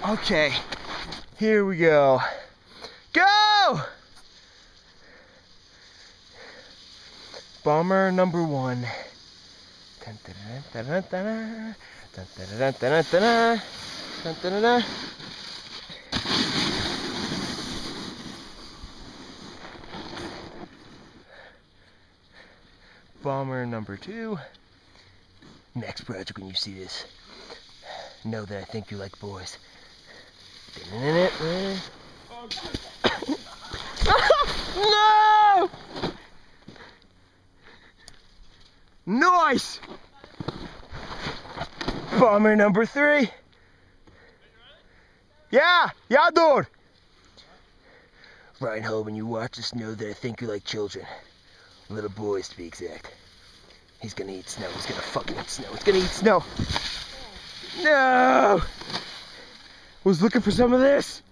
Okay, here we go. Go! Bomber number 1. Dun, dun, dun, dun, dun, dun. Dun, dun, dun, dun, dun, dun. Dun, dun, dun, dun. Bomber number 2. Next project, when you see this, know that I think you like boys. No! Nice! Bomber number 3. Yeah, dude. Ride home and you watch this, know that I think you like children. Little boys, to be exact. He's gonna eat snow. He's gonna fucking eat snow. He's gonna eat snow. No! Was looking for some of this.